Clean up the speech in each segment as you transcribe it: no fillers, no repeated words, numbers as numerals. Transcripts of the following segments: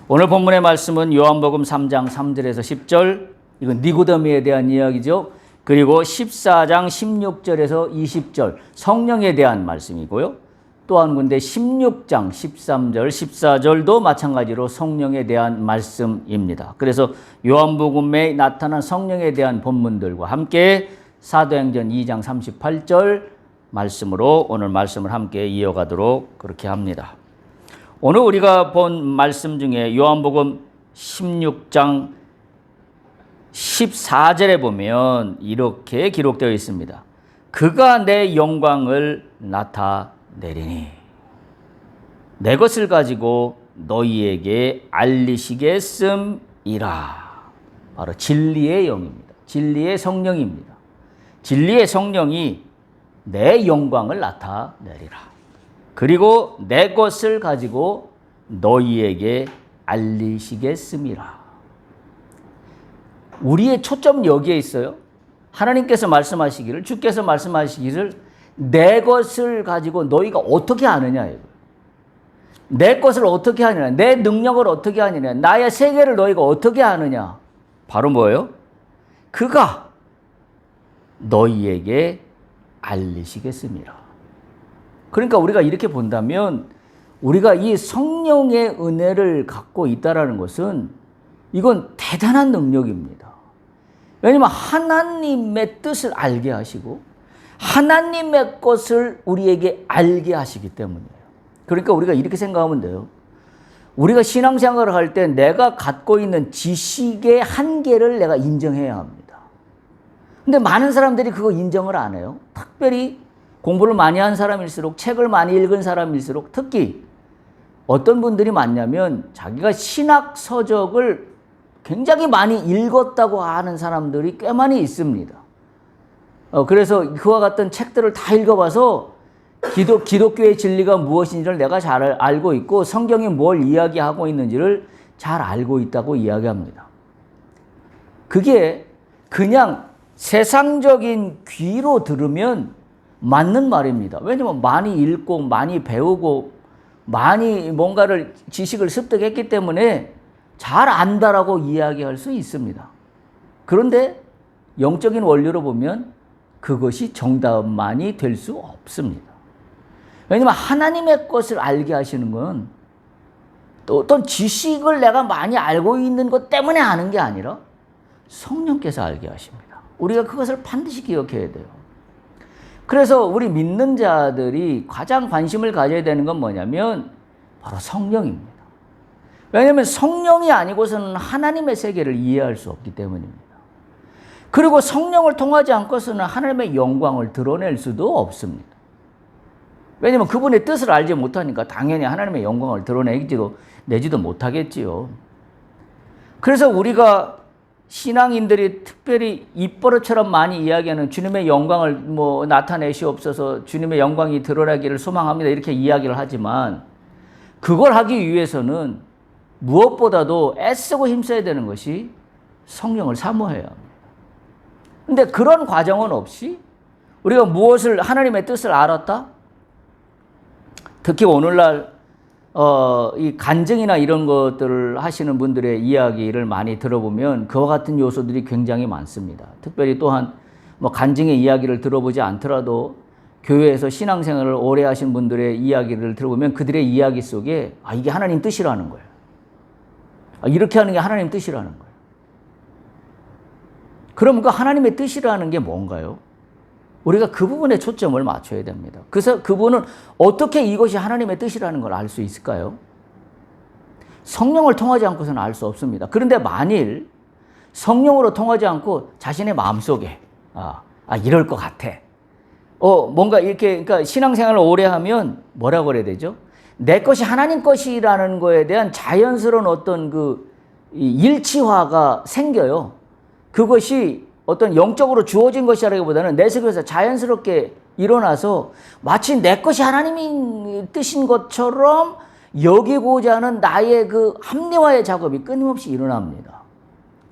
오늘 본문의 말씀은 요한복음 3장 3절에서 10절, 이건 니고데모에 대한 이야기죠. 그리고 14장 16절에서 20절, 성령에 대한 말씀이고요. 또 한 군데 16장 13절, 14절도 마찬가지로 성령에 대한 말씀입니다. 그래서 요한복음에 나타난 성령에 대한 본문들과 함께 사도행전 2장 38절 말씀으로 오늘 말씀을 함께 이어가도록 그렇게 합니다. 오늘 우리가 본 말씀 중에 요한복음 16장 14절에 보면 이렇게 기록되어 있습니다. 그가 내 영광을 나타내리니 내 것을 가지고 너희에게 알리시겠음이라. 바로 진리의 영입니다. 진리의 성령입니다. 진리의 성령이 내 영광을 나타내리라. 그리고 내 것을 가지고 너희에게 알리시겠음이라. 우리의 초점은 여기에 있어요. 하나님께서 말씀하시기를, 주께서 말씀하시기를 내 것을 가지고 너희가 어떻게 아느냐. 내 것을 어떻게 하느냐. 내 능력을 어떻게 하느냐. 나의 세계를 너희가 어떻게 아느냐. 바로 뭐예요? 그가 너희에게 알리시겠음이라. 그러니까 우리가 이렇게 본다면 우리가 이 성령의 은혜를 갖고 있다는 것은 이건 대단한 능력입니다. 왜냐하면 하나님의 뜻을 알게 하시고 하나님의 것을 우리에게 알게 하시기 때문이에요. 그러니까 우리가 이렇게 생각하면 돼요. 우리가 신앙생활을 할 때 내가 갖고 있는 지식의 한계를 내가 인정해야 합니다. 근데 많은 사람들이 그거 인정을 안 해요. 특별히 공부를 많이 한 사람일수록, 책을 많이 읽은 사람일수록, 특히 어떤 분들이 많냐면 자기가 신학 서적을 굉장히 많이 읽었다고 하는 사람들이 꽤 많이 있습니다. 그래서 그와 같은 책들을 다 읽어봐서 기독교의 진리가 무엇인지를 내가 잘 알고 있고 성경이 뭘 이야기하고 있는지를 잘 알고 있다고 이야기합니다. 그게 그냥 세상적인 귀로 들으면 맞는 말입니다. 왜냐하면 많이 읽고 많이 배우고 많이 뭔가를 지식을 습득했기 때문에 잘 안다라고 이야기할 수 있습니다. 그런데 영적인 원리로 보면 그것이 정답만이 될 수 없습니다. 왜냐하면 하나님의 것을 알게 하시는 건 또 어떤 지식을 내가 많이 알고 있는 것 때문에 아는 게 아니라 성령께서 알게 하십니다. 우리가 그것을 반드시 기억해야 돼요. 그래서 우리 믿는 자들이 가장 관심을 가져야 되는 건 뭐냐면 바로 성령입니다. 왜냐하면 성령이 아니고서는 하나님의 세계를 이해할 수 없기 때문입니다. 그리고 성령을 통하지 않고서는 하나님의 영광을 드러낼 수도 없습니다. 왜냐하면 그분의 뜻을 알지 못하니까 당연히 하나님의 영광을 내지도 못하겠지요. 그래서 우리가 신앙인들이 특별히 입버릇처럼 많이 이야기하는 주님의 영광을 나타내시옵소서, 주님의 영광이 드러나기를 소망합니다, 이렇게 이야기를 하지만 그걸 하기 위해서는 무엇보다도 애쓰고 힘써야 되는 것이 성령을 사모해야 합니다. 근데 그런 과정은 없이 우리가 무엇을 하나님의 뜻을 알았다? 특히 오늘날 이 간증이나 이런 것들을 하시는 분들의 이야기를 많이 들어보면 그와 같은 요소들이 굉장히 많습니다. 특별히 또한 간증의 이야기를 들어보지 않더라도 교회에서 신앙생활을 오래 하신 분들의 이야기를 들어보면 그들의 이야기 속에 이게 하나님 뜻이라는 거예요. 이렇게 하는 게 하나님 뜻이라는 거예요. 그럼 그 하나님의 뜻이라는 게 뭔가요? 우리가 그 부분에 초점을 맞춰야 됩니다. 그래서 그분은 어떻게 이것이 하나님의 뜻이라는 걸 알 수 있을까요? 성령을 통하지 않고서는 알 수 없습니다. 그런데 만일 성령으로 통하지 않고 자신의 마음속에 이럴 것 같아. 뭔가 이렇게, 그러니까 신앙생활을 오래 하면 뭐라고 그래야 되죠? 내 것이 하나님 것이라는 거에 대한 자연스러운 어떤 그 일치화가 생겨요. 그것이 어떤 영적으로 주어진 것이라기보다는 내 속에서 자연스럽게 일어나서 마치 내 것이 하나님의 뜻인 것처럼 여기고자 하는 나의 그 합리화의 작업이 끊임없이 일어납니다.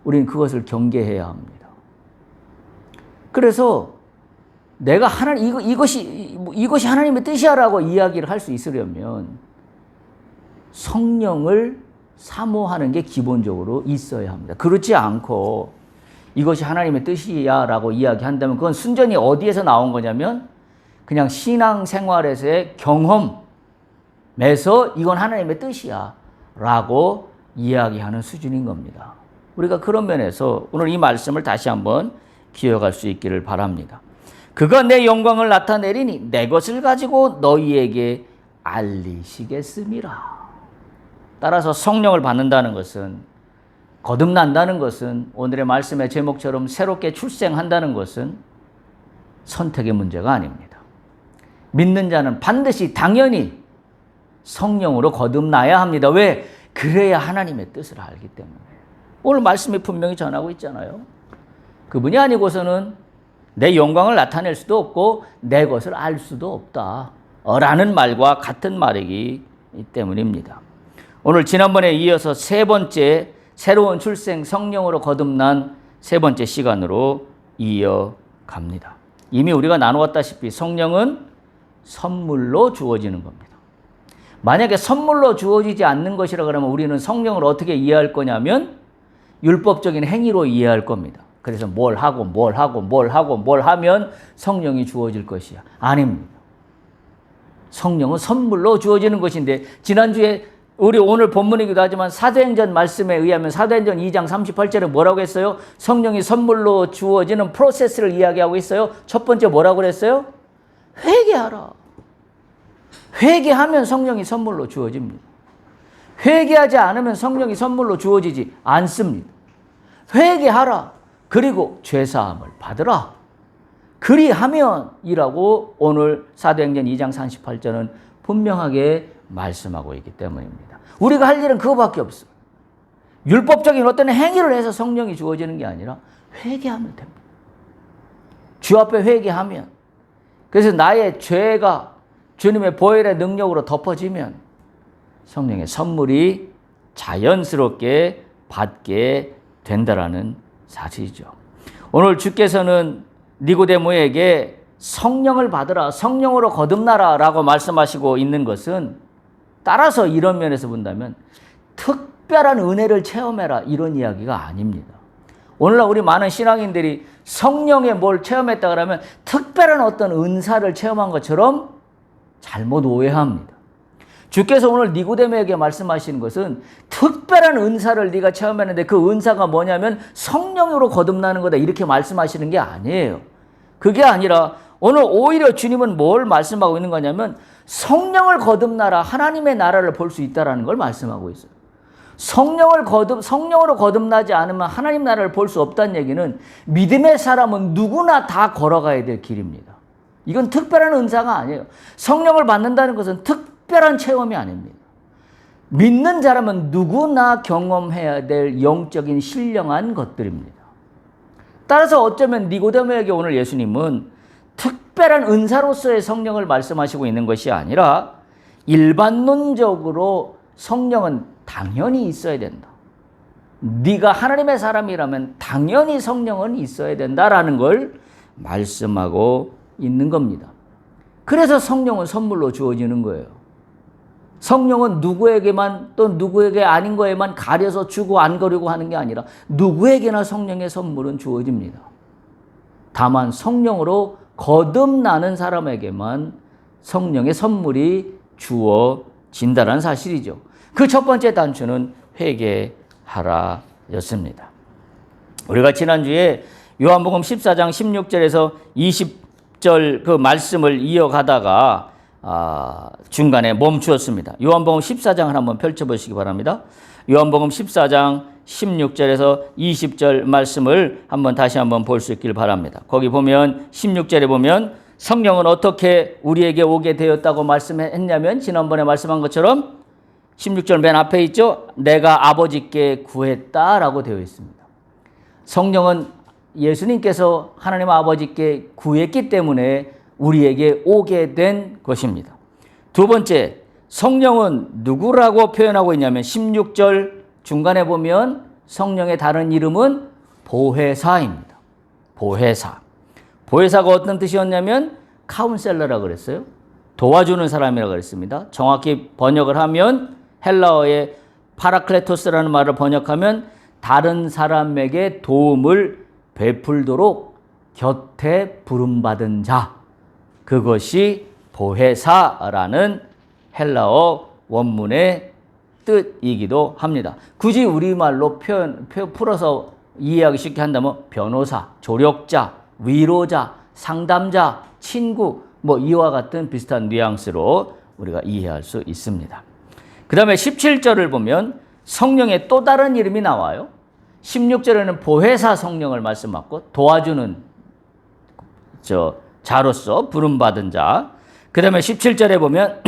우리는 그것을 경계해야 합니다. 그래서 내가 이것이 하나님의 뜻이야라고 이야기를 할 수 있으려면 성령을 사모하는 게 기본적으로 있어야 합니다. 그렇지 않고 이것이 하나님의 뜻이야 라고 이야기한다면 그건 순전히 어디에서 나온 거냐면 그냥 신앙생활에서의 경험에서 이건 하나님의 뜻이야 라고 이야기하는 수준인 겁니다. 우리가 그런 면에서 오늘 이 말씀을 다시 한번 기억할 수 있기를 바랍니다. 그가 내 영광을 나타내리니 내 것을 가지고 너희에게 알리시겠음이라. 따라서 성령을 받는다는 것은, 거듭난다는 것은, 오늘의 말씀의 제목처럼 새롭게 출생한다는 것은 선택의 문제가 아닙니다. 믿는 자는 반드시 당연히 성령으로 거듭나야 합니다. 왜? 그래야 하나님의 뜻을 알기 때문에. 오늘 말씀이 분명히 전하고 있잖아요. 그분이 아니고서는 내 영광을 나타낼 수도 없고 내 것을 알 수도 없다 라는 말과 같은 말이기 때문입니다. 오늘 지난번에 이어서 세 번째 새로운 출생 성령으로 거듭난 세 번째 시간으로 이어갑니다. 이미 우리가 나누었다시피 성령은 선물로 주어지는 겁니다. 만약에 선물로 주어지지 않는 것이라 그러면 우리는 성령을 어떻게 이해할 거냐면 율법적인 행위로 이해할 겁니다. 그래서 뭘 하면 성령이 주어질 것이야. 아닙니다. 성령은 선물로 주어지는 것인데 지난주에 우리 오늘 본문이기도 하지만 사도행전 말씀에 의하면 사도행전 2장 38절에 뭐라고 했어요? 성령이 선물로 주어지는 프로세스를 이야기하고 있어요. 첫 번째 뭐라고 그랬어요? 회개하라. 회개하면 성령이 선물로 주어집니다. 회개하지 않으면 성령이 선물로 주어지지 않습니다. 회개하라. 그리고 죄사함을 받으라. 그리하면이라고 오늘 사도행전 2장 38절은 분명하게 말씀하고 있기 때문입니다. 우리가 할 일은 그거밖에 없어요. 율법적인 어떤 행위를 해서 성령이 주어지는 게 아니라 회개하면 됩니다. 주 앞에 회개하면, 그래서 나의 죄가 주님의 보혈의 능력으로 덮어지면 성령의 선물이 자연스럽게 받게 된다라는 사실이죠. 오늘 주께서는 니고데모에게 성령을 받으라, 성령으로 거듭나라 라고 말씀하시고 있는 것은, 따라서 이런 면에서 본다면 특별한 은혜를 체험해라 이런 이야기가 아닙니다. 오늘날 우리 많은 신앙인들이 성령의 뭘 체험했다 그러면 특별한 어떤 은사를 체험한 것처럼 잘못 오해합니다. 주께서 오늘 니고데모에게 말씀하시는 것은 특별한 은사를 네가 체험했는데 그 은사가 뭐냐면 성령으로 거듭나는 거다 이렇게 말씀하시는 게 아니에요. 그게 아니라 오늘 오히려 주님은 뭘 말씀하고 있는 거냐면 성령을 거듭나라, 하나님의 나라를 볼 수 있다는 걸 말씀하고 있어요. 성령으로 거듭나지 않으면 하나님 나라를 볼 수 없다는 얘기는 믿음의 사람은 누구나 다 걸어가야 될 길입니다. 이건 특별한 은사가 아니에요. 성령을 받는다는 것은 특별한 체험이 아닙니다. 믿는 자라면 누구나 경험해야 될 영적인 신령한 것들입니다. 따라서 어쩌면 니고데모에게 오늘 예수님은 특별한 은사로서의 성령을 말씀하시고 있는 것이 아니라 일반론적으로 성령은 당연히 있어야 된다. 네가 하나님의 사람이라면 당연히 성령은 있어야 된다라는 걸 말씀하고 있는 겁니다. 그래서 성령은 선물로 주어지는 거예요. 성령은 누구에게만 또 누구에게 아닌 거에만 가려서 주고 안 거려고 하는 게 아니라 누구에게나 성령의 선물은 주어집니다. 다만 성령으로 거듭나는 사람에게만 성령의 선물이 주어진다는 사실이죠. 그 첫 번째 단추는 회개하라였습니다. 우리가 지난주에 요한복음 14장 16절에서 20절 그 말씀을 이어가다가 중간에 멈추었습니다. 요한복음 14장을 한번 펼쳐보시기 바랍니다. 요한복음 14장 16절에서 20절 말씀을 다시 한번 볼 수 있길 바랍니다. 거기 보면 16절에 보면 성령은 어떻게 우리에게 오게 되었다고 말씀했냐면 지난번에 말씀한 것처럼 16절 맨 앞에 있죠. 내가 아버지께 구했다라고 되어 있습니다. 성령은 예수님께서 하나님 아버지께 구했기 때문에 우리에게 오게 된 것입니다. 두 번째, 성령은 누구라고 표현하고 있냐면 16절 중간에 보면 성령의 다른 이름은 보혜사입니다. 보혜사. 보혜사가 어떤 뜻이었냐면 카운셀러라고 그랬어요. 도와주는 사람이라고 그랬습니다. 정확히 번역을 하면 헬라어의 파라클레토스라는 말을 번역하면 다른 사람에게 도움을 베풀도록 곁에 부름받은 자, 그것이 보혜사라는 헬라어 원문의 뜻이기도 합니다. 굳이 우리말로 풀어서 이해하기 쉽게 한다면 변호사, 조력자, 위로자, 상담자, 친구, 이와 같은 비슷한 뉘앙스로 우리가 이해할 수 있습니다. 그 다음에 17절을 보면 성령의 또 다른 이름이 나와요. 16절에는 보혜사 성령을 말씀하고 도와주는 자로서 부름받은 자. 그 다음에 17절에 보면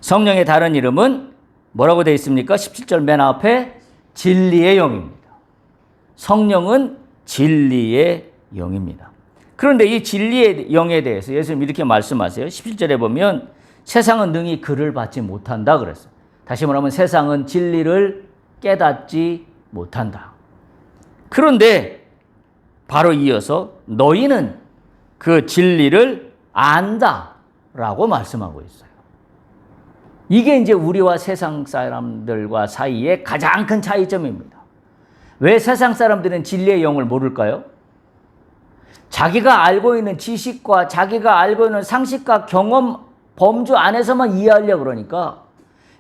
성령의 다른 이름은 뭐라고 되어 있습니까? 17절 맨 앞에 진리의 영입니다. 성령은 진리의 영입니다. 그런데 이 진리의 영에 대해서 예수님 이렇게 말씀하세요. 17절에 보면 세상은 능히 그를 받지 못한다 그랬어요. 다시 말하면 세상은 진리를 깨닫지 못한다. 그런데 바로 이어서 너희는 그 진리를 안다라고 말씀하고 있어요. 이게 이제 우리와 세상 사람들과 사이의 가장 큰 차이점입니다. 왜 세상 사람들은 진리의 영을 모를까요? 자기가 알고 있는 지식과 자기가 알고 있는 상식과 경험 범주 안에서만 이해하려고 그러니까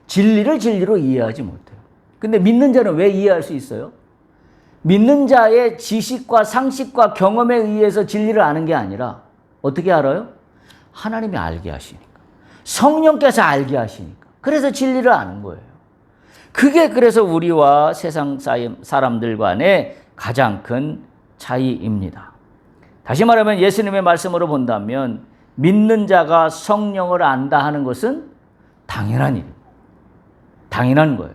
진리를 진리로 이해하지 못해요. 근데 믿는 자는 왜 이해할 수 있어요? 믿는 자의 지식과 상식과 경험에 의해서 진리를 아는 게 아니라 어떻게 알아요? 하나님이 알게 하시니까. 성령께서 알게 하시니까. 그래서 진리를 아는 거예요. 그게 그래서 우리와 세상 사람들 간의 가장 큰 차이입니다. 다시 말하면 예수님의 말씀으로 본다면 믿는 자가 성령을 안다 하는 것은 당연한 일입니다. 당연한 거예요.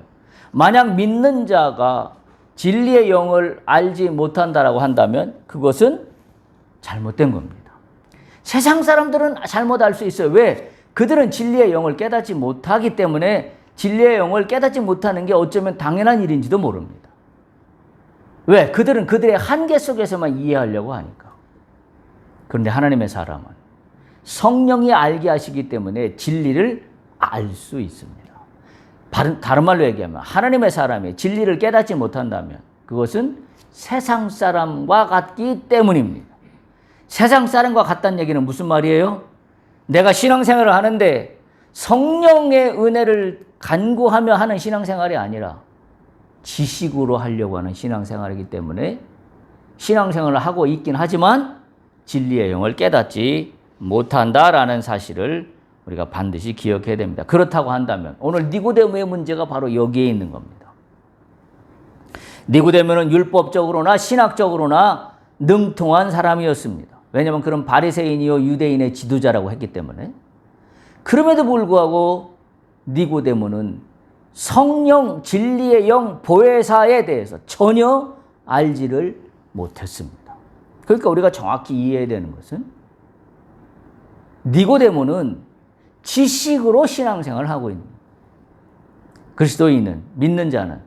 만약 믿는 자가 진리의 영을 알지 못한다라고 한다면 그것은 잘못된 겁니다. 세상 사람들은 잘못 알 수 있어요. 왜? 그들은 진리의 영을 깨닫지 못하기 때문에 진리의 영을 깨닫지 못하는 게 어쩌면 당연한 일인지도 모릅니다. 왜? 그들은 그들의 한계 속에서만 이해하려고 하니까. 그런데 하나님의 사람은 성령이 알게 하시기 때문에 진리를 알 수 있습니다. 다른 말로 얘기하면 하나님의 사람이 진리를 깨닫지 못한다면 그것은 세상 사람과 같기 때문입니다. 세상 사람과 같다는 얘기는 무슨 말이에요? 내가 신앙생활을 하는데 성령의 은혜를 간구하며 하는 신앙생활이 아니라 지식으로 하려고 하는 신앙생활이기 때문에 신앙생활을 하고 있긴 하지만 진리의 영을 깨닫지 못한다라는 사실을 우리가 반드시 기억해야 됩니다. 그렇다고 한다면 오늘 니고데모의 문제가 바로 여기에 있는 겁니다. 니고데모는 율법적으로나 신학적으로나 능통한 사람이었습니다. 왜냐하면 그런 바리새인이요 유대인의 지도자라고 했기 때문에. 그럼에도 불구하고 니고데모는 성령, 진리의 영, 보혜사에 대해서 전혀 알지를 못했습니다. 그러니까 우리가 정확히 이해해야 되는 것은 니고데모는 지식으로 신앙생활을 하고 있는 그리스도인은, 믿는 자는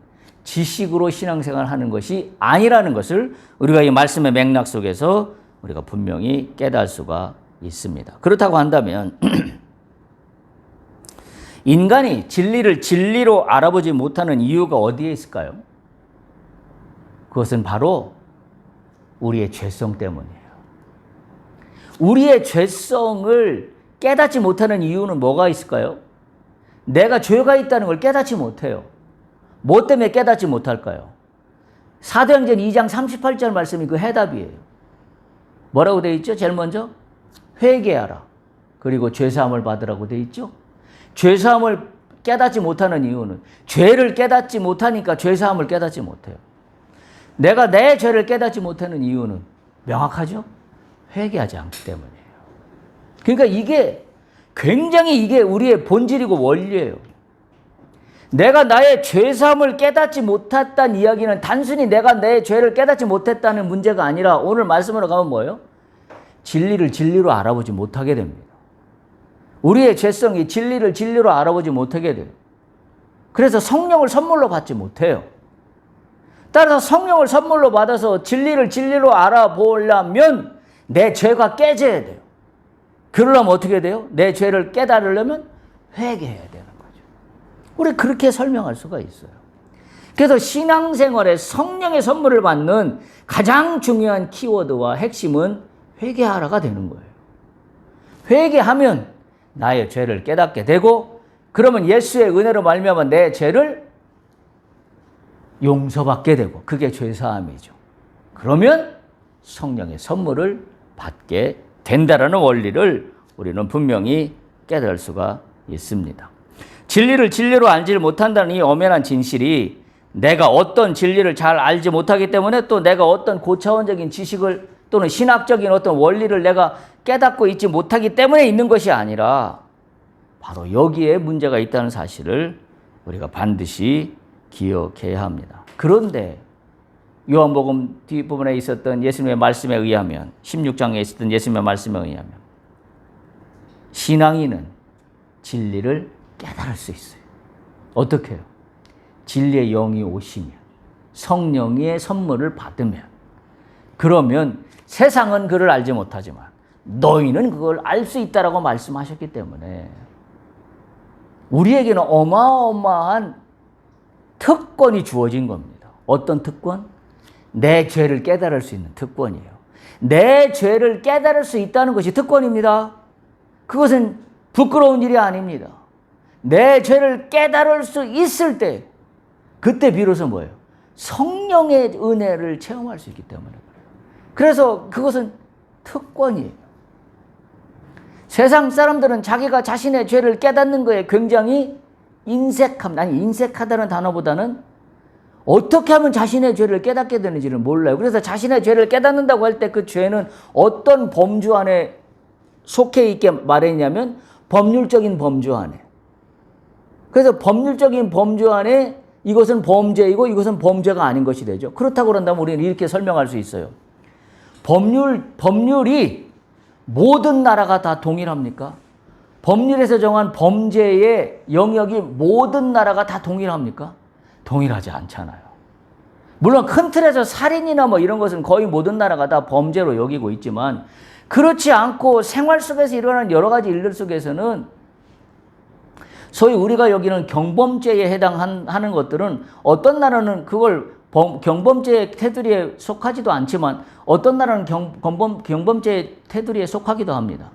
지식으로 신앙생활을 하는 것이 아니라는 것을 우리가 이 말씀의 맥락 속에서 우리가 분명히 깨달을 수가 있습니다. 그렇다고 한다면 인간이 진리를 진리로 알아보지 못하는 이유가 어디에 있을까요? 그것은 바로 우리의 죄성 때문이에요. 우리의 죄성을 깨닫지 못하는 이유는 뭐가 있을까요? 내가 죄가 있다는 걸 깨닫지 못해요. 뭐 때문에 깨닫지 못할까요? 사도행전 2장 38절 말씀이 그 해답이에요. 뭐라고 되어 있죠? 제일 먼저 회개하라. 그리고 죄사함을 받으라고 되어 있죠. 죄사함을 깨닫지 못하는 이유는 죄를 깨닫지 못하니까 죄사함을 깨닫지 못해요. 내가 내 죄를 깨닫지 못하는 이유는 명확하죠? 회개하지 않기 때문이에요. 그러니까 이게 굉장히 이게 우리의 본질이고 원리예요. 내가 나의 죄사함을 깨닫지 못했다는 이야기는 단순히 내가 내 죄를 깨닫지 못했다는 문제가 아니라 오늘 말씀으로 가면 뭐예요? 진리를 진리로 알아보지 못하게 됩니다. 우리의 죄성이 진리를 진리로 알아보지 못하게 돼요. 그래서 성령을 선물로 받지 못해요. 따라서 성령을 선물로 받아서 진리를 진리로 알아보려면 내 죄가 깨져야 돼요. 그러려면 어떻게 돼요? 내 죄를 깨달으려면 회개해야 되는 거죠. 우리 그렇게 설명할 수가 있어요. 그래서 신앙생활에 성령의 선물을 받는 가장 중요한 키워드와 핵심은 회개하라가 되는 거예요. 회개하면 나의 죄를 깨닫게 되고, 그러면 예수의 은혜로 말미암아 내 죄를 용서받게 되고, 그게 죄사함이죠. 그러면 성령의 선물을 받게 된다라는 원리를 우리는 분명히 깨달을 수가 있습니다. 진리를 진리로 알지 못한다는 이 엄연한 진실이 내가 어떤 진리를 잘 알지 못하기 때문에 또 내가 어떤 고차원적인 지식을 또는 신학적인 어떤 원리를 내가 깨닫고 있지 못하기 때문에 있는 것이 아니라 바로 여기에 문제가 있다는 사실을 우리가 반드시 기억해야 합니다. 그런데 요한복음 뒷부분에 있었던 예수님의 말씀에 의하면, 16장에 있었던 예수님의 말씀에 의하면 신앙인은 진리를 깨달을 수 있어요. 어떻게 해요? 진리의 영이 오시면, 성령의 선물을 받으면, 그러면 세상은 그를 알지 못하지만 너희는 그걸 알 수 있다라고 말씀하셨기 때문에 우리에게는 어마어마한 특권이 주어진 겁니다. 어떤 특권? 내 죄를 깨달을 수 있는 특권이에요. 내 죄를 깨달을 수 있다는 것이 특권입니다. 그것은 부끄러운 일이 아닙니다. 내 죄를 깨달을 수 있을 때, 그때 비로소 뭐예요? 성령의 은혜를 체험할 수 있기 때문에 그래요. 그래서 그것은 특권이에요. 세상 사람들은 자기가 자신의 죄를 깨닫는 거에 굉장히 인색합니다. 아니, 인색하다는 단어보다는 어떻게 하면 자신의 죄를 깨닫게 되는지를 몰라요. 그래서 자신의 죄를 깨닫는다고 할 때 그 죄는 어떤 범주 안에 속해 있게 말했냐면 법률적인 범주 안에. 그래서 법률적인 범주 안에 이것은 범죄이고 이것은 범죄가 아닌 것이 되죠. 그렇다고 그런다면 우리는 이렇게 설명할 수 있어요. 법률이 모든 나라가 다 동일합니까? 법률에서 정한 범죄의 영역이 모든 나라가 다 동일합니까? 동일하지 않잖아요. 물론 큰 틀에서 살인이나 뭐 이런 것은 거의 모든 나라가 다 범죄로 여기고 있지만, 그렇지 않고 생활 속에서 일어나는 여러 가지 일들 속에서는 소위 우리가 여기는 경범죄에 해당하는 것들은 어떤 나라는 그걸 경범죄 테두리에 속하지도 않지만 어떤 나라는 경범죄 테두리에 속하기도 합니다.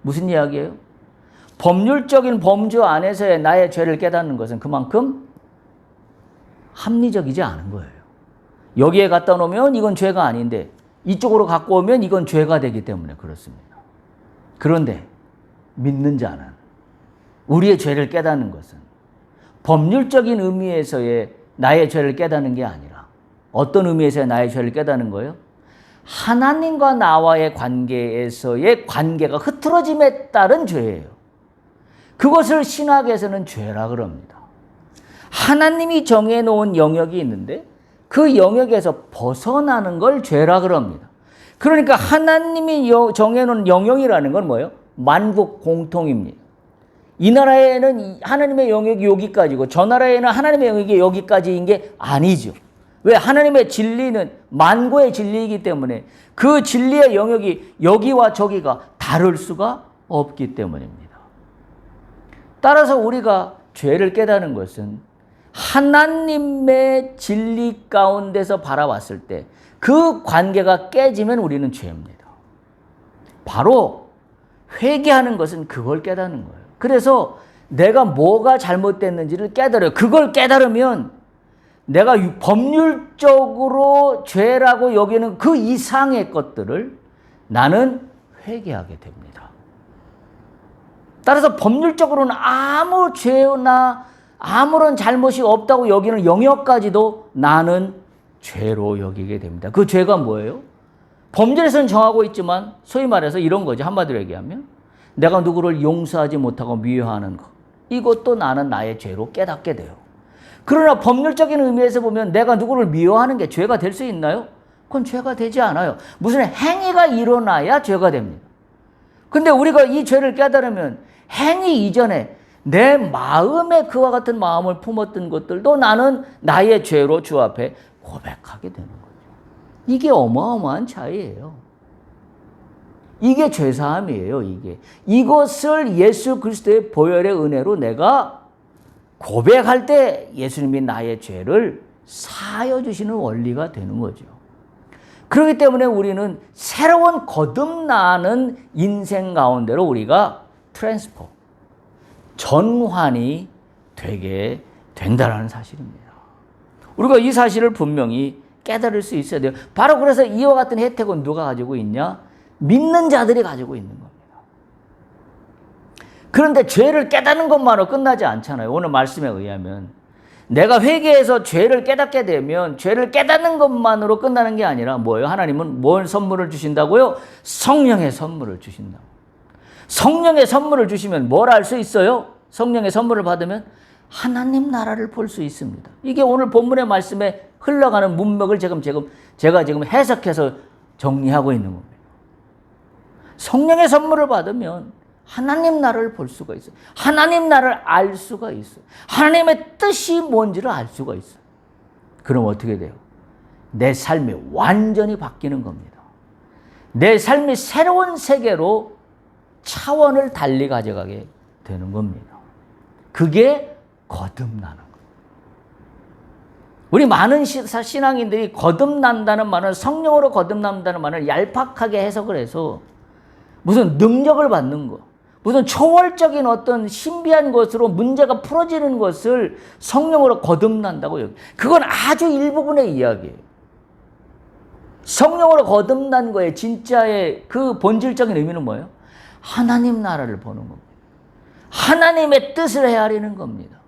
무슨 이야기예요? 법률적인 범주 안에서의 나의 죄를 깨닫는 것은 그만큼 합리적이지 않은 거예요. 여기에 갖다 놓으면 이건 죄가 아닌데 이쪽으로 갖고 오면 이건 죄가 되기 때문에 그렇습니다. 그런데 믿는 자는 우리의 죄를 깨닫는 것은 법률적인 의미에서의 나의 죄를 깨닫는 게 아니라 어떤 의미에서의 나의 죄를 깨닫는 거예요? 하나님과 나와의 관계에서의 관계가 흐트러짐에 따른 죄예요. 그것을 신학에서는 죄라 그럽니다. 하나님이 정해놓은 영역이 있는데 그 영역에서 벗어나는 걸 죄라 그럽니다. 그러니까 하나님이 정해놓은 영역이라는 건 뭐예요? 만국 공통입니다. 이 나라에는 하나님의 영역이 여기까지고 저 나라에는 하나님의 영역이 여기까지인 게 아니죠. 왜? 하나님의 진리는 만고의 진리이기 때문에 그 진리의 영역이 여기와 저기가 다를 수가 없기 때문입니다. 따라서 우리가 죄를 깨닫는 것은 하나님의 진리 가운데서 바라봤을 때 그 관계가 깨지면 우리는 죄입니다. 바로 회개하는 것은 그걸 깨닫는 거예요. 그래서 내가 뭐가 잘못됐는지를 깨달아요. 그걸 깨달으면 내가 법률적으로 죄라고 여기는 그 이상의 것들을 나는 회개하게 됩니다. 따라서 법률적으로는 아무 죄나 아무런 잘못이 없다고 여기는 영역까지도 나는 죄로 여기게 됩니다. 그 죄가 뭐예요? 범죄에서는 정하고 있지만 소위 말해서 이런 거죠. 한마디로 얘기하면 내가 누구를 용서하지 못하고 미워하는 것, 이것도 나는 나의 죄로 깨닫게 돼요. 그러나 법률적인 의미에서 보면 내가 누구를 미워하는 게 죄가 될 수 있나요? 그건 죄가 되지 않아요. 무슨 행위가 일어나야 죄가 됩니다. 근데 우리가 이 죄를 깨달으면 행위 이전에 내 마음에 그와 같은 마음을 품었던 것들도 나는 나의 죄로 주 앞에 고백하게 되는 거죠. 이게 어마어마한 차이예요. 이게 죄사함이에요. 이것을 예수 그리스도의 보혈의 은혜로 내가 고백할 때 예수님이 나의 죄를 사하여 주시는 원리가 되는 거죠. 그렇기 때문에 우리는 새로운 거듭나는 인생 가운데로 우리가 트랜스포, 전환이 되게 된다는 사실입니다. 우리가 이 사실을 분명히 깨달을 수 있어야 돼요. 바로 그래서 이와 같은 혜택은 누가 가지고 있냐? 믿는 자들이 가지고 있는 겁니다. 그런데 죄를 깨닫는 것만으로 끝나지 않잖아요. 오늘 말씀에 의하면 내가 회개해서 죄를 깨닫게 되면 죄를 깨닫는 것만으로 끝나는 게 아니라 뭐예요? 하나님은 뭘 선물을 주신다고요? 성령의 선물을 주신다고. 성령의 선물을 주시면 뭘 알 수 있어요? 성령의 선물을 받으면 하나님 나라를 볼 수 있습니다. 이게 오늘 본문의 말씀에 흘러가는 문맥을 제가 지금 해석해서 정리하고 있는 겁니다. 성령의 선물을 받으면 하나님 나라를 볼 수가 있어요. 하나님 나라를 알 수가 있어요. 하나님의 뜻이 뭔지를 알 수가 있어요. 그럼 어떻게 돼요? 내 삶이 완전히 바뀌는 겁니다. 내 삶이 새로운 세계로 차원을 달리 가져가게 되는 겁니다. 그게 거듭나는 거예요. 우리 많은 신앙인들이 거듭난다는 말은, 성령으로 거듭난다는 말을 얄팍하게 해석을 해서 무슨 능력을 받는 것, 무슨 초월적인 어떤 신비한 것으로 문제가 풀어지는 것을 성령으로 거듭난다고 여겨요. 그건 아주 일부분의 이야기예요. 성령으로 거듭난 거에 진짜의 그 본질적인 의미는 뭐예요? 하나님 나라를 보는 겁니다. 하나님의 뜻을 헤아리는 겁니다.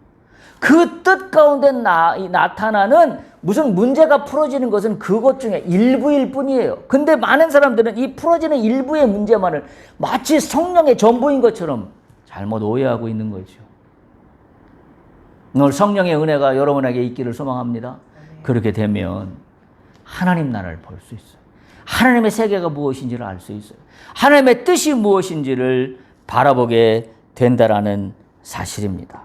그 뜻 가운데 나타나는 무슨 문제가 풀어지는 것은 그것 중에 일부일 뿐이에요. 근데 많은 사람들은 이 풀어지는 일부의 문제만을 마치 성령의 전부인 것처럼 잘못 오해하고 있는 거죠. 오늘 성령의 은혜가 여러분에게 있기를 소망합니다. 그렇게 되면 하나님 나라를 볼 수 있어요. 하나님의 세계가 무엇인지를 알 수 있어요. 하나님의 뜻이 무엇인지를 바라보게 된다라는 사실입니다.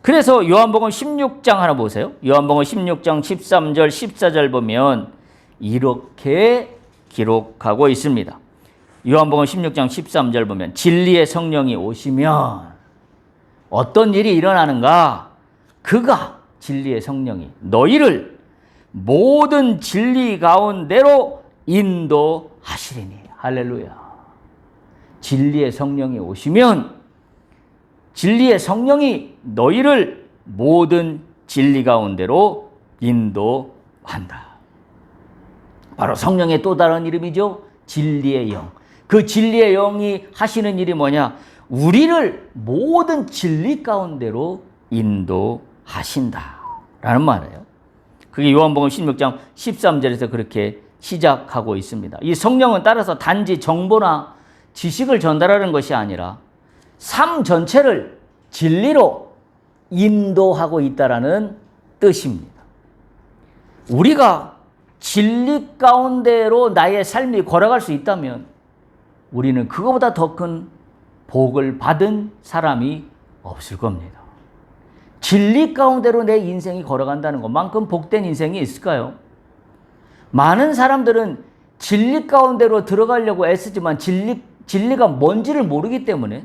그래서 요한복음 16장 하나 보세요. 요한복음 16장 13절 14절 보면 이렇게 기록하고 있습니다. 요한복음 16장 13절 보면 진리의 성령이 오시면 어떤 일이 일어나는가? 그가, 진리의 성령이 너희를 모든 진리 가운데로 인도하시리니. 할렐루야. 진리의 성령이 오시면 진리의 성령이 너희를 모든 진리 가운데로 인도한다. 바로 성령의 또 다른 이름이죠. 진리의 영. 그 진리의 영이 하시는 일이 뭐냐? 우리를 모든 진리 가운데로 인도하신다 라는 말이에요. 그게 요한복음 16장 13절에서 그렇게 시작하고 있습니다. 이 성령은 따라서 단지 정보나 지식을 전달하는 것이 아니라 삶 전체를 진리로 인도하고 있다라는 뜻입니다. 우리가 진리 가운데로 나의 삶이 걸어갈 수 있다면 우리는 그거보다 더 큰 복을 받은 사람이 없을 겁니다. 진리 가운데로 내 인생이 걸어간다는 것만큼 복된 인생이 있을까요? 많은 사람들은 진리 가운데로 들어가려고 애쓰지만 진리가 뭔지를 모르기 때문에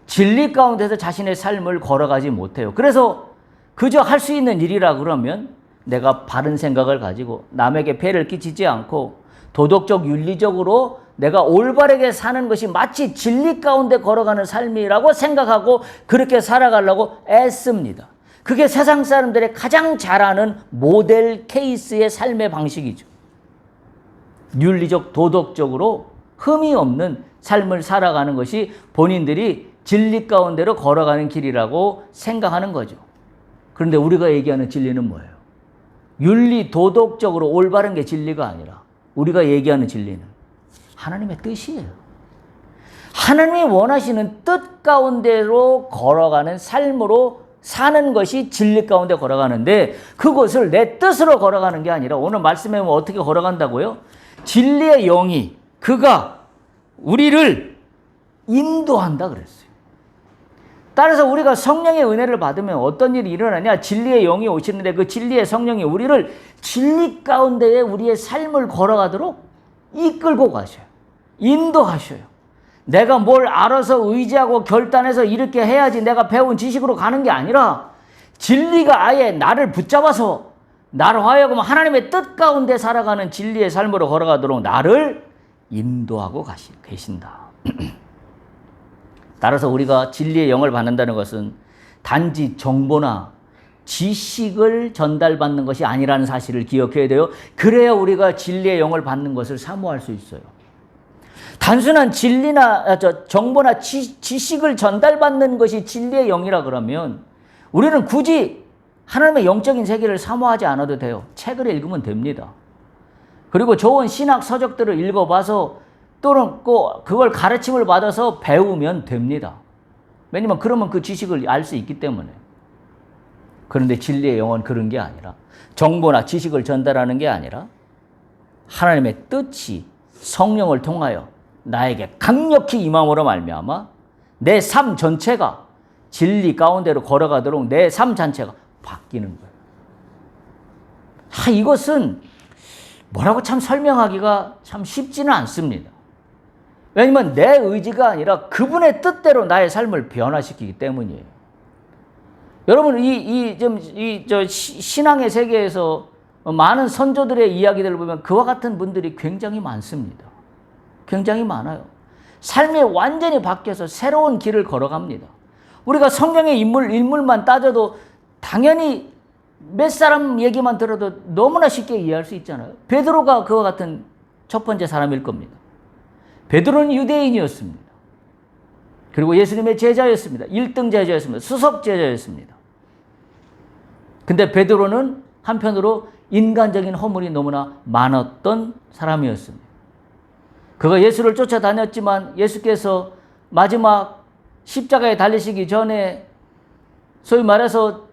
진리 가운데서 자신의 삶을 걸어가지 못해요. 그래서 그저 할 수 있는 일이라 그러면 내가 바른 생각을 가지고 남에게 폐를 끼치지 않고 도덕적 윤리적으로 내가 올바르게 사는 것이 마치 진리 가운데 걸어가는 삶이라고 생각하고 그렇게 살아가려고 애씁니다. 그게 세상 사람들의 가장 잘하는 모델 케이스의 삶의 방식이죠. 윤리적, 도덕적으로 흠이 없는 삶을 살아가는 것이 본인들이 진리 가운데로 걸어가는 길이라고 생각하는 거죠. 그런데 우리가 얘기하는 진리는 뭐예요? 윤리, 도덕적으로 올바른 게 진리가 아니라 우리가 얘기하는 진리는 하나님의 뜻이에요. 하나님이 원하시는 뜻 가운데로 걸어가는 삶으로 사는 것이 진리 가운데 걸어가는데 그것을 내 뜻으로 걸어가는 게 아니라 오늘 말씀에 보면 어떻게 걸어간다고요? 진리의 영이 그가 우리를 인도한다 그랬어요. 따라서 우리가 성령의 은혜를 받으면 어떤 일이 일어나냐? 진리의 영이 오시는데 그 진리의 성령이 우리를 진리 가운데에 우리의 삶을 걸어가도록 이끌고 가셔요. 인도하셔요. 내가 뭘 알아서 의지하고 결단해서 이렇게 해야지 내가 배운 지식으로 가는 게 아니라 진리가 아예 나를 붙잡아서 나를 하여금 하나님의 뜻 가운데 살아가는 진리의 삶으로 걸어가도록 나를 인도하고 계신다. 따라서 우리가 진리의 영을 받는다는 것은 단지 정보나 지식을 전달받는 것이 아니라는 사실을 기억해야 돼요. 그래야 우리가 진리의 영을 받는 것을 사모할 수 있어요. 단순한 정보나 지식을 전달받는 것이 진리의 영이라 그러면 우리는 굳이 하나님의 영적인 세계를 사모하지 않아도 돼요. 책을 읽으면 됩니다. 그리고 좋은 신학 서적들을 읽어봐서 또는 그걸 가르침을 받아서 배우면 됩니다. 왜냐면 그러면 그 지식을 알 수 있기 때문에. 그런데 진리의 영은 그런 게 아니라 정보나 지식을 전달하는 게 아니라 하나님의 뜻이 성령을 통하여 나에게 강력히 임함으로 말미암아 내 삶 전체가 진리 가운데로 걸어가도록 내 삶 자체가 바뀌는 거예요. 이것은 뭐라고 참 설명하기가 참 쉽지는 않습니다. 왜냐면 내 의지가 아니라 그분의 뜻대로 나의 삶을 변화시키기 때문이에요. 여러분, 신앙의 세계에서 많은 선조들의 이야기들을 보면 그와 같은 분들이 굉장히 많습니다. 굉장히 많아요. 삶이 완전히 바뀌어서 새로운 길을 걸어갑니다. 우리가 성경의 인물만 따져도 당연히 몇 사람 얘기만 들어도 너무나 쉽게 이해할 수 있잖아요. 베드로가 그와 같은 첫 번째 사람일 겁니다. 베드로는 유대인이었습니다. 그리고 예수님의 제자였습니다. 1등 제자였습니다. 수석 제자였습니다. 근데 베드로는 한편으로 인간적인 허물이 너무나 많았던 사람이었습니다. 그가 예수를 쫓아다녔지만 예수께서 마지막 십자가에 달리시기 전에 소위 말해서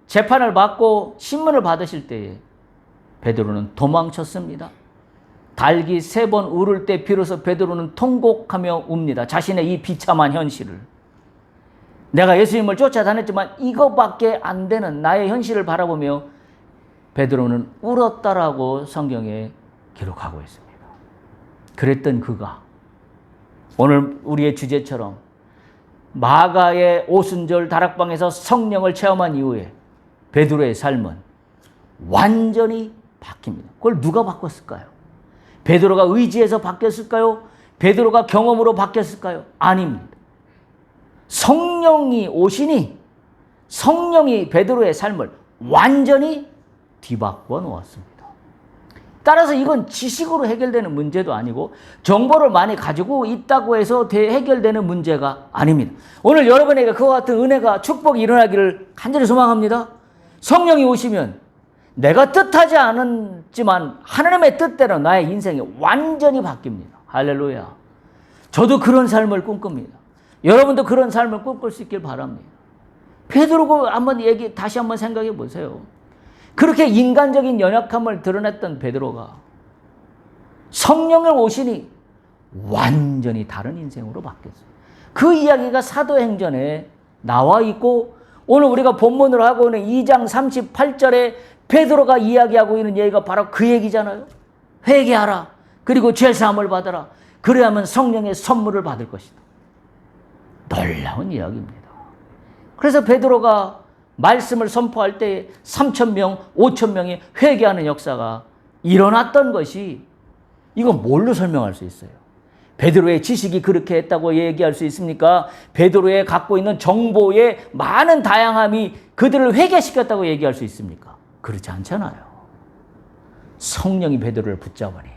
재판을 받고 신문을 받으실 때에 베드로는 도망쳤습니다. 달기 3번 울을 때 비로소 베드로는 통곡하며 웁니다. 자신의 이 비참한 현실을. 내가 예수님을 쫓아다녔지만 이거밖에 안 되는 나의 현실을 바라보며 베드로는 울었다라고 성경에 기록하고 있습니다. 그랬던 그가 오늘 우리의 주제처럼 마가의 오순절 다락방에서 성령을 체험한 이후에 베드로의 삶은 완전히 바뀝니다. 그걸 누가 바꿨을까요? 베드로가 의지해서 바뀌었을까요? 베드로가 경험으로 바뀌었을까요? 아닙니다. 성령이 오시니 성령이 베드로의 삶을 완전히 뒤바꿔 놓았습니다. 따라서 이건 지식으로 해결되는 문제도 아니고 정보를 많이 가지고 있다고 해서 해결되는 문제가 아닙니다. 오늘 여러분에게 그와 같은 은혜가 축복이 일어나기를 간절히 소망합니다. 성령이 오시면 내가 뜻하지 않았지만 하나님의 뜻대로 나의 인생이 완전히 바뀝니다. 할렐루야. 저도 그런 삶을 꿈꿉니다. 여러분도 그런 삶을 꿈꿀 수 있길 바랍니다. 베드로가 다시 한번 생각해 보세요. 그렇게 인간적인 연약함을 드러냈던 베드로가 성령을 오시니 완전히 다른 인생으로 바뀌었어요. 그 이야기가 사도행전에 나와 있고 오늘 우리가 본문으로 하고 있는 2장 38절에 베드로가 이야기하고 있는 얘기가 바로 그 얘기잖아요. 회개하라. 그리고 죄사함을 받아라. 그래야만 성령의 선물을 받을 것이다. 놀라운 이야기입니다. 그래서 베드로가 말씀을 선포할 때 3,000명, 5,000명이 회개하는 역사가 일어났던 것이 이건 뭘로 설명할 수 있어요? 베드로의 지식이 그렇게 했다고 얘기할 수 있습니까? 베드로의 갖고 있는 정보의 많은 다양함이 그들을 회개시켰다고 얘기할 수 있습니까? 그렇지 않잖아요. 성령이 베드로를 붙잡으니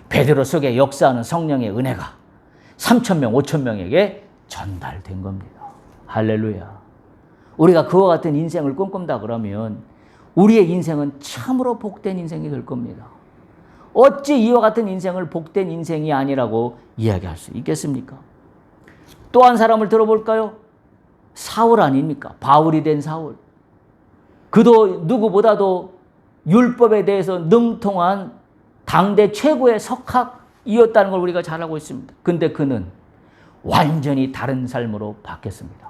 베드로 속에 역사하는 성령의 은혜가 3,000명, 5,000명에게 전달된 겁니다. 할렐루야. 우리가 그와 같은 인생을 꿈꾼다 그러면 우리의 인생은 참으로 복된 인생이 될 겁니다. 어찌 이와 같은 인생을 복된 인생이 아니라고 이야기할 수 있겠습니까? 또 한 사람을 들어볼까요? 사울 아닙니까? 바울이 된 사울. 그도 누구보다도 율법에 대해서 능통한 당대 최고의 석학이었다는 걸 우리가 잘 알고 있습니다. 근데 그는 완전히 다른 삶으로 바뀌었습니다.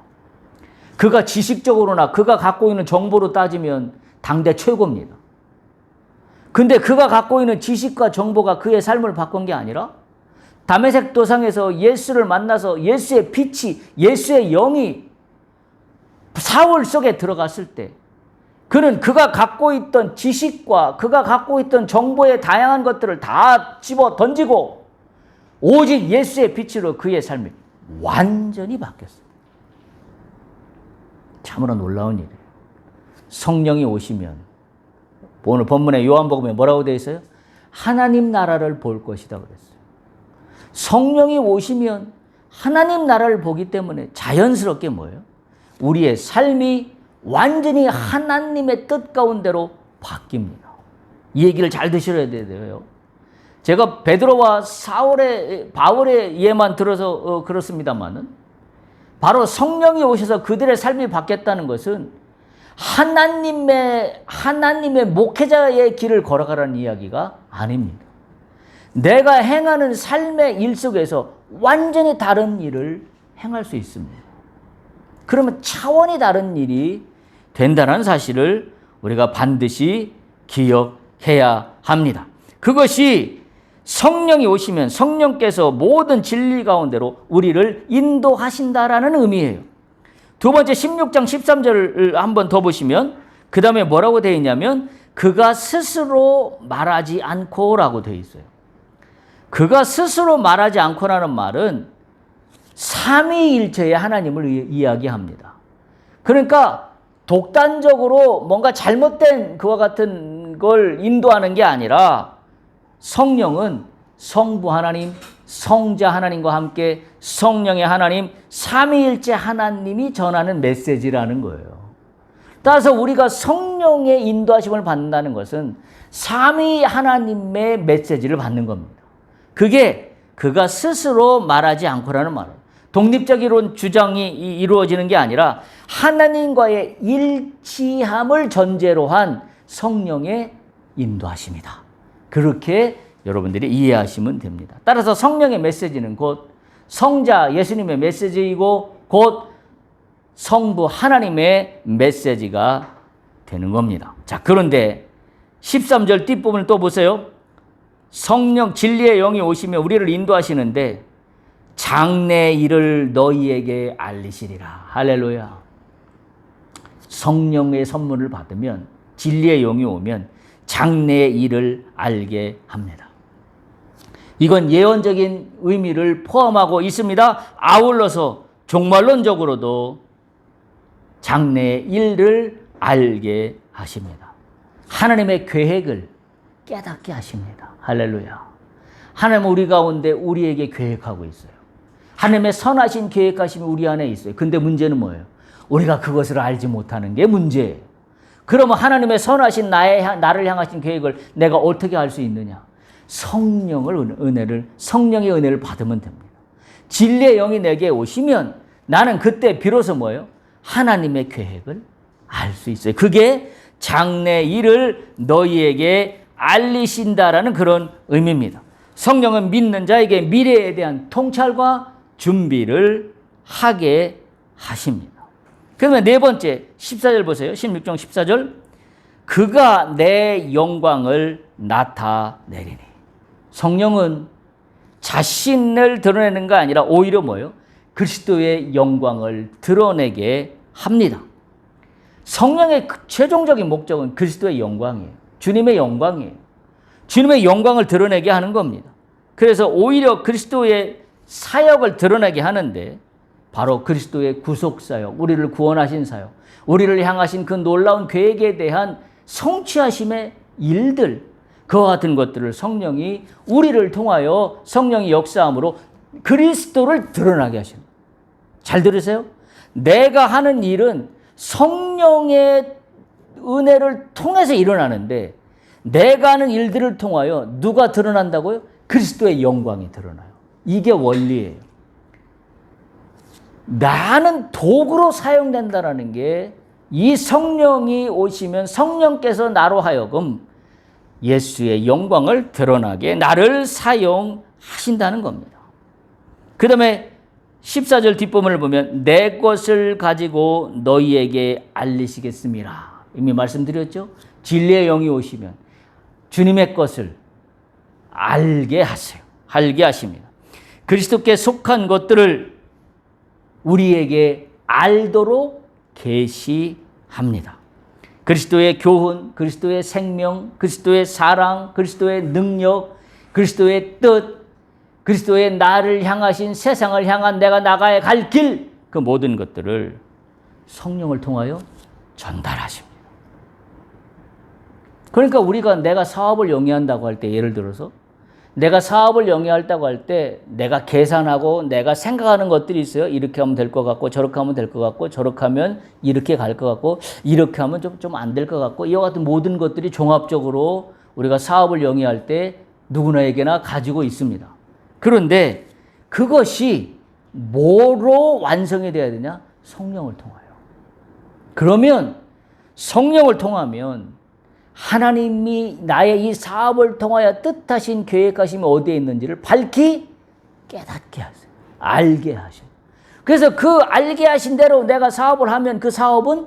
그가 지식적으로나 그가 갖고 있는 정보로 따지면 당대 최고입니다. 근데 그가 갖고 있는 지식과 정보가 그의 삶을 바꾼 게 아니라 다메섹 도상에서 예수를 만나서 예수의 빛이, 예수의 영이 사울 속에 들어갔을 때 그는 그가 갖고 있던 지식과 그가 갖고 있던 정보의 다양한 것들을 다 집어 던지고 오직 예수의 빛으로 그의 삶이 완전히 바뀌었어요. 참으로 놀라운 일이에요. 성령이 오시면 오늘 본문에 요한복음에 뭐라고 되어 있어요? 하나님 나라를 볼 것이다 그랬어요. 성령이 오시면 하나님 나라를 보기 때문에 자연스럽게 뭐예요? 우리의 삶이 완전히 하나님의 뜻 가운데로 바뀝니다. 이 얘기를 잘 드셔야 돼요. 제가 베드로와 바울의 예만 들어서 그렇습니다만은 바로 성령이 오셔서 그들의 삶이 바뀌었다는 것은 하나님의 목회자의 길을 걸어가라는 이야기가 아닙니다. 내가 행하는 삶의 일 속에서 완전히 다른 일을 행할 수 있습니다. 그러면 차원이 다른 일이 된다는 사실을 우리가 반드시 기억해야 합니다. 그것이 성령이 오시면 성령께서 모든 진리 가운데로 우리를 인도하신다라는 의미예요. 두 번째 16장 13절을 한번 더 보시면 그 다음에 뭐라고 되어 있냐면 그가 스스로 말하지 않고라고 되어 있어요. 그가 스스로 말하지 않고라는 말은 삼위일체의 하나님을 이야기합니다. 그러니까 독단적으로 뭔가 잘못된 그와 같은 걸 인도하는 게 아니라 성령은 성부 하나님, 성자 하나님과 함께 성령의 하나님, 삼위일체 하나님이 전하는 메시지라는 거예요. 따라서 우리가 성령의 인도하심을 받는다는 것은 삼위 하나님의 메시지를 받는 겁니다. 그게 그가 스스로 말하지 않고라는 말은 독립적 주장이 이루어지는 게 아니라 하나님과의 일치함을 전제로 한 성령의 인도하심이다. 그렇게 여러분들이 이해하시면 됩니다. 따라서 성령의 메시지는 곧 성자 예수님의 메시지이고 곧 성부 하나님의 메시지가 되는 겁니다. 자, 그런데 13절 뒷부분을 또 보세요. 성령 진리의 영이 오시며 우리를 인도하시는데 장래 일을 너희에게 알리시리라. 할렐루야. 성령의 선물을 받으면 진리의 영이 오면 장래의 일을 알게 합니다. 이건 예언적인 의미를 포함하고 있습니다. 아울러서 종말론적으로도 장래의 일을 알게 하십니다. 하나님의 계획을 깨닫게 하십니다. 할렐루야. 하나님은 우리 가운데 우리에게 계획하고 있어요. 하나님의 선하신 계획하심이 우리 안에 있어요. 근데 문제는 뭐예요? 우리가 그것을 알지 못하는 게 문제예요. 그러면 하나님의 선하신 나를 향하신 계획을 내가 어떻게 알 수 있느냐? 성령의 은혜를 받으면 됩니다. 진리의 영이 내게 오시면 나는 그때 비로소 뭐예요? 하나님의 계획을 알 수 있어요. 그게 장래 일을 너희에게 알리신다라는 그런 의미입니다. 성령은 믿는 자에게 미래에 대한 통찰과 준비를 하게 하십니다. 그러면 네 번째 14절 보세요. 16장 14절. 그가 내 영광을 나타내리니. 성령은 자신을 드러내는 거 아니라 오히려 뭐예요? 그리스도의 영광을 드러내게 합니다. 성령의 최종적인 목적은 그리스도의 영광이에요. 주님의 영광이에요. 주님의 영광을 드러내게 하는 겁니다. 그래서 오히려 그리스도의 사역을 드러내게 하는데 바로 그리스도의 구속사역, 우리를 구원하신 사역, 우리를 향하신 그 놀라운 계획에 대한 성취하심의 일들, 그와 같은 것들을 성령이 우리를 통하여 성령이 역사함으로 그리스도를 드러나게 하십니다. 잘 들으세요? 내가 하는 일은 성령의 은혜를 통해서 일어나는데 내가 하는 일들을 통하여 누가 드러난다고요? 그리스도의 영광이 드러나요. 이게 원리예요. 나는 도구로 사용된다라는 게 이 성령이 오시면 성령께서 나로 하여금 예수의 영광을 드러나게 나를 사용하신다는 겁니다. 그 다음에 14절 뒷부분을 보면 내 것을 가지고 너희에게 알리시겠습니다. 이미 말씀드렸죠. 진리의 영이 오시면 주님의 것을 알게 하세요. 알게 하십니다. 그리스도께 속한 것들을 우리에게 알도록 계시합니다. 그리스도의 교훈, 그리스도의 생명, 그리스도의 사랑, 그리스도의 능력, 그리스도의 뜻, 그리스도의 나를 향하신 세상을 향한 내가 나가야 갈 길, 그 모든 것들을 성령을 통하여 전달하십니다. 그러니까 우리가 내가 사업을 영위한다고 할 때, 예를 들어서 내가 사업을 영위한다고 할 때 내가 계산하고 내가 생각하는 것들이 있어요. 이렇게 하면 될 것 같고, 저렇게 하면 될 것 같고, 저렇게 하면 이렇게 갈 것 같고, 이렇게 하면 좀 안 될 것 같고, 이와 같은 모든 것들이 종합적으로 우리가 사업을 영위할 때 누구나에게나 가지고 있습니다. 그런데 그것이 뭐로 완성이 돼야 되냐? 성령을 통하여. 그러면 성령을 통하면 하나님이 나의 이 사업을 통하여 뜻하신 계획하심이 어디에 있는지를 밝히 깨닫게 하세요. 알게 하셔요. 그래서 그 알게 하신 대로 내가 사업을 하면 그 사업은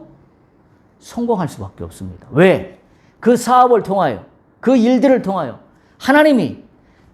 성공할 수밖에 없습니다. 왜? 그 사업을 통하여, 그 일들을 통하여 하나님이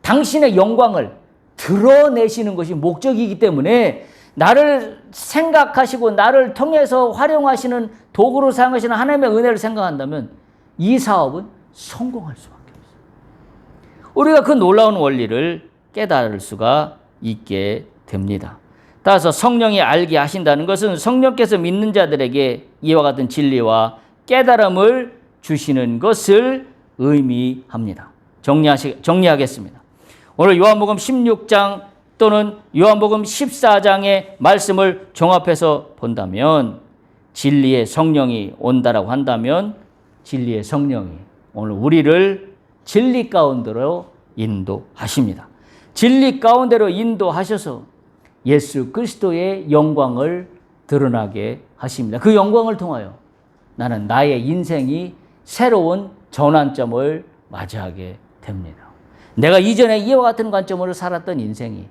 당신의 영광을 드러내시는 것이 목적이기 때문에 나를 생각하시고 나를 통해서 활용하시는 도구로 사용하시는 하나님의 은혜를 생각한다면 이 사업은 성공할 수밖에 없어요. 우리가 그 놀라운 원리를 깨달을 수가 있게 됩니다. 따라서 성령이 알게 하신다는 것은 성령께서 믿는 자들에게 이와 같은 진리와 깨달음을 주시는 것을 의미합니다. 정리하겠습니다. 오늘 요한복음 16장 또는 요한복음 14장의 말씀을 종합해서 본다면 진리의 성령이 온다라고 한다면 진리의 성령이 오늘 우리를 진리 가운데로 인도하십니다. 진리 가운데로 인도하셔서 예수 그리스도의 영광을 드러나게 하십니다. 그 영광을 통하여 나는 나의 인생이 새로운 전환점을 맞이하게 됩니다. 내가 이전에 이와 같은 관점으로 살았던 인생이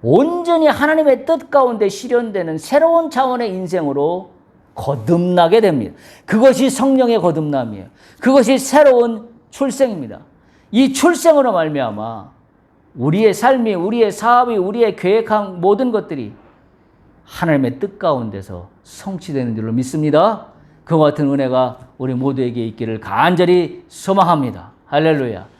온전히 하나님의 뜻 가운데 실현되는 새로운 차원의 인생으로 거듭나게 됩니다. 그것이 성령의 거듭남이에요. 그것이 새로운 출생입니다. 이 출생으로 말미암아 우리의 삶이, 우리의 사업이, 우리의 계획한 모든 것들이 하나님의 뜻 가운데서 성취되는 줄로 믿습니다. 그와 같은 은혜가 우리 모두에게 있기를 간절히 소망합니다. 할렐루야.